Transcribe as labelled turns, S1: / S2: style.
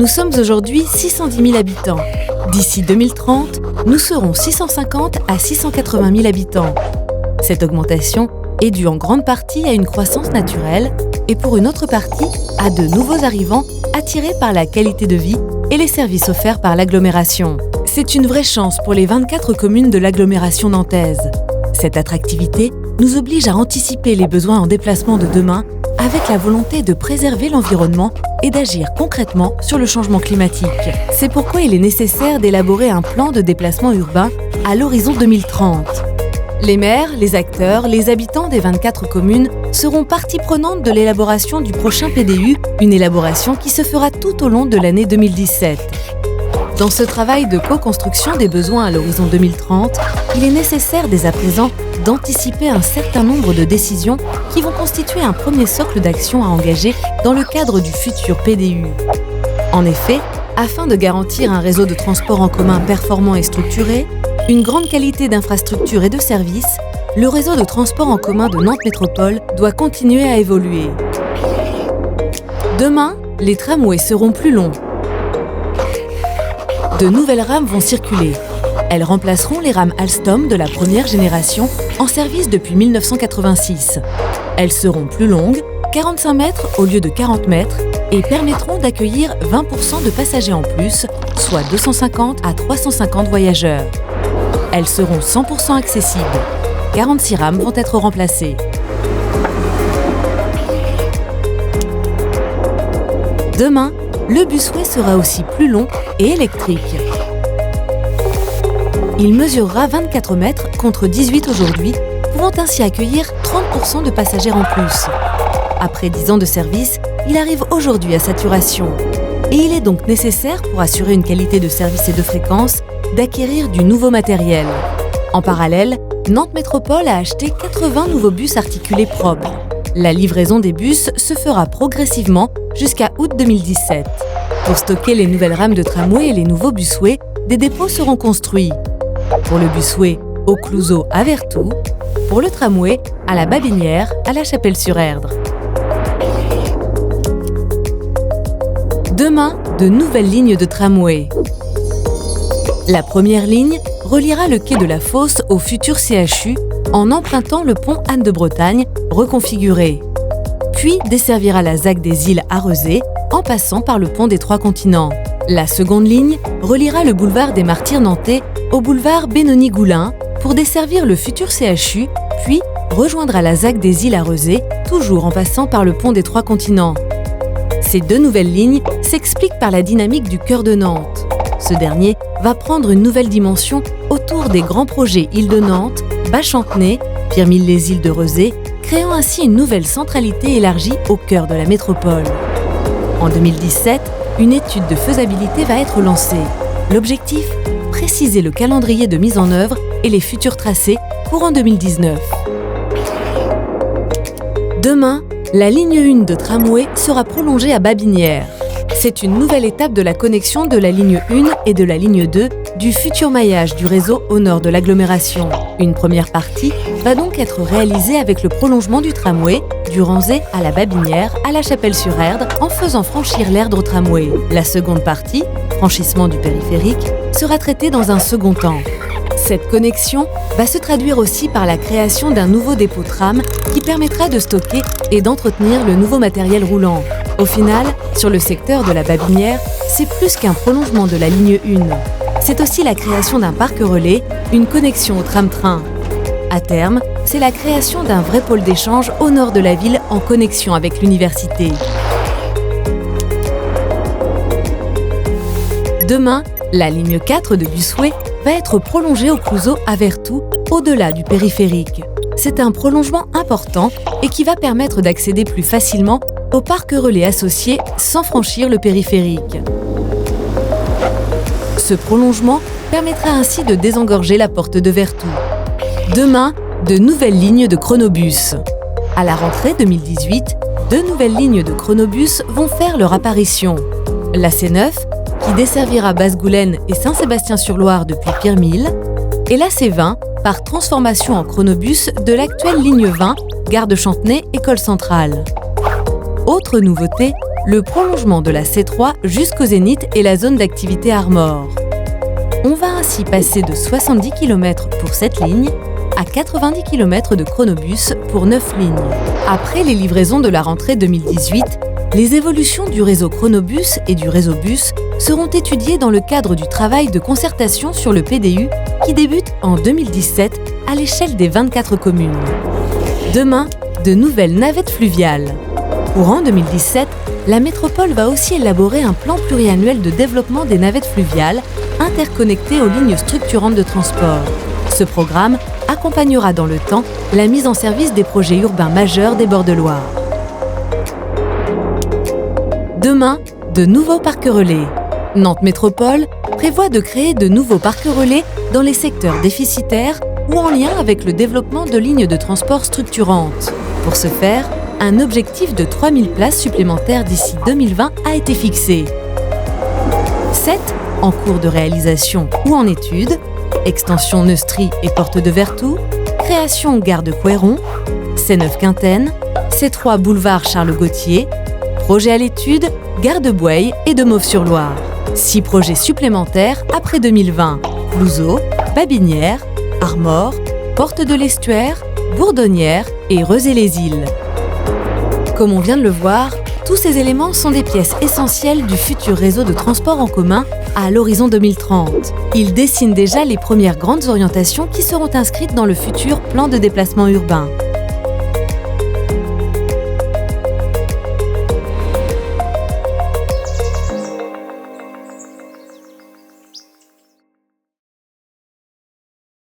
S1: Nous sommes aujourd'hui 610 000 habitants. D'ici 2030, nous serons 650 à 680 000 habitants. Cette augmentation est due en grande partie à une croissance naturelle et pour une autre partie à de nouveaux arrivants attirés par la qualité de vie et les services offerts par l'agglomération. C'est une vraie chance pour les 24 communes de l'agglomération nantaise. Cette attractivité nous oblige à anticiper les besoins en déplacement de demain avec la volonté de préserver l'environnement et d'agir concrètement sur le changement climatique. C'est pourquoi il est nécessaire d'élaborer un plan de déplacement urbain à l'horizon 2030. Les maires, les acteurs, les habitants des 24 communes seront partie prenante de l'élaboration du prochain PDU, une élaboration qui se fera tout au long de l'année 2017. Dans ce travail de co-construction des besoins à l'horizon 2030, il est nécessaire dès à présent d'anticiper un certain nombre de décisions qui vont constituer un premier socle d'action à engager dans le cadre du futur PDU. En effet, afin de garantir un réseau de transport en commun performant et structuré, une grande qualité d'infrastructures et de services, le réseau de transport en commun de Nantes Métropole doit continuer à évoluer. Demain, les tramways seront plus longs. De nouvelles rames vont circuler. Elles remplaceront les rames Alstom de la première génération en service depuis 1986. Elles seront plus longues, 45 mètres au lieu de 40 mètres, et permettront d'accueillir 20% de passagers en plus, soit 250 à 350 voyageurs. Elles seront 100% accessibles. 46 rames vont être remplacées. Demain, le busway sera aussi plus long et électrique. Il mesurera 24 mètres contre 18 aujourd'hui, pouvant ainsi accueillir 30% de passagers en plus. Après 10 ans de service, il arrive aujourd'hui à saturation. Et il est donc nécessaire, pour assurer une qualité de service et de fréquence, d'acquérir du nouveau matériel. En parallèle, Nantes Métropole a acheté 80 nouveaux bus articulés propres. La livraison des bus se fera progressivement jusqu'à août 2017. Pour stocker les nouvelles rames de tramway et les nouveaux busways, des dépôts seront construits. Pour le busway, au Clouseau à Vertou, pour le tramway, à la Babinière, à La Chapelle-sur-Erdre. Demain, de nouvelles lignes de tramway. La première ligne reliera le quai de la Fosse au futur CHU en empruntant le pont Anne de Bretagne reconfiguré. Puis desservira la ZAC des Îles à Rezé en passant par le pont des Trois Continents. La seconde ligne reliera le boulevard des Martyrs nantais au boulevard Benoni-Goulin pour desservir le futur CHU, puis rejoindra la ZAC des Îles à Rezé, toujours en passant par le pont des Trois Continents. Ces deux nouvelles lignes s'expliquent par la dynamique du cœur de Nantes. Ce dernier va prendre une nouvelle dimension autour des grands projets Île de Nantes, Bas-Chantenay, Firmil-les-Îles de Rezé, créant ainsi une nouvelle centralité élargie au cœur de la métropole. En 2017, une étude de faisabilité va être lancée. L'objectif ? Préciser le calendrier de mise en œuvre et les futurs tracés courant 2019. Demain, la ligne 1 de tramway sera prolongée à Babinière. C'est une nouvelle étape de la connexion de la ligne 1 et de la ligne 2 du futur maillage du réseau au nord de l'agglomération. Une première partie va donc être réalisée avec le prolongement du tramway du Ranzé à la Babinière à La Chapelle-sur-Erdre en faisant franchir l'Erdre au tramway. La seconde partie, franchissement du périphérique, sera traitée dans un second temps. Cette connexion va se traduire aussi par la création d'un nouveau dépôt tram qui permettra de stocker et d'entretenir le nouveau matériel roulant. Au final, sur le secteur de la Babinière, c'est plus qu'un prolongement de la ligne 1. C'est aussi la création d'un parc relais, une connexion au tram-train. À terme, c'est la création d'un vrai pôle d'échange au nord de la ville en connexion avec l'université. Demain, la ligne 4 de busway va être prolongée au Clouseau à Vertou, au-delà du périphérique. C'est un prolongement important et qui va permettre d'accéder plus facilement au parc relais associé sans franchir le périphérique. Ce prolongement permettra ainsi de désengorger la porte de Vertou. Demain, de nouvelles lignes de chronobus. À la rentrée 2018, 2 nouvelles lignes de chronobus vont faire leur apparition. La C9, qui desservira Basse-Goulaine et Saint-Sébastien-sur-Loire depuis Firmil, et la C20, par transformation en chronobus de l'actuelle ligne 20, gare de Chantenay, École Centrale. Autre nouveauté, le prolongement de la C3 jusqu'au Zénith et la zone d'activité Armor. On va ainsi passer de 70 km pour cette ligne à 90 km de chronobus pour 9 lignes. Après les livraisons de la rentrée 2018, les évolutions du réseau chronobus et du réseau bus seront étudiées dans le cadre du travail de concertation sur le PDU qui débute en 2017 à l'échelle des 24 communes. Demain, de nouvelles navettes fluviales. Courant 2017, la métropole va aussi élaborer un plan pluriannuel de développement des navettes fluviales interconnectées aux lignes structurantes de transport. Ce programme accompagnera dans le temps la mise en service des projets urbains majeurs des bords de Loire. Demain, de nouveaux parcs relais. Nantes Métropole prévoit de créer de nouveaux parcs relais dans les secteurs déficitaires ou en lien avec le développement de lignes de transport structurantes. Pour ce faire, un objectif de 3000 places supplémentaires d'ici 2020 a été fixé. 7 en cours de réalisation ou en étude, extension Neustrie et Porte de Vertou, création gare de Couëron, C9 Quintaine, C3 boulevard Charles-Gautier, projet à l'étude, gare de Boueil et de Mauves-sur-Loire. 6 projets supplémentaires après 2020, Clouseau, Babinière, Armor, Porte de l'Estuaire, Bourdonnière et Rezé-les-Îles. Comme on vient de le voir, tous ces éléments sont des pièces essentielles du futur réseau de transport en commun à l'horizon 2030. Ils dessinent déjà les premières grandes orientations qui seront inscrites dans le futur plan de déplacement urbain.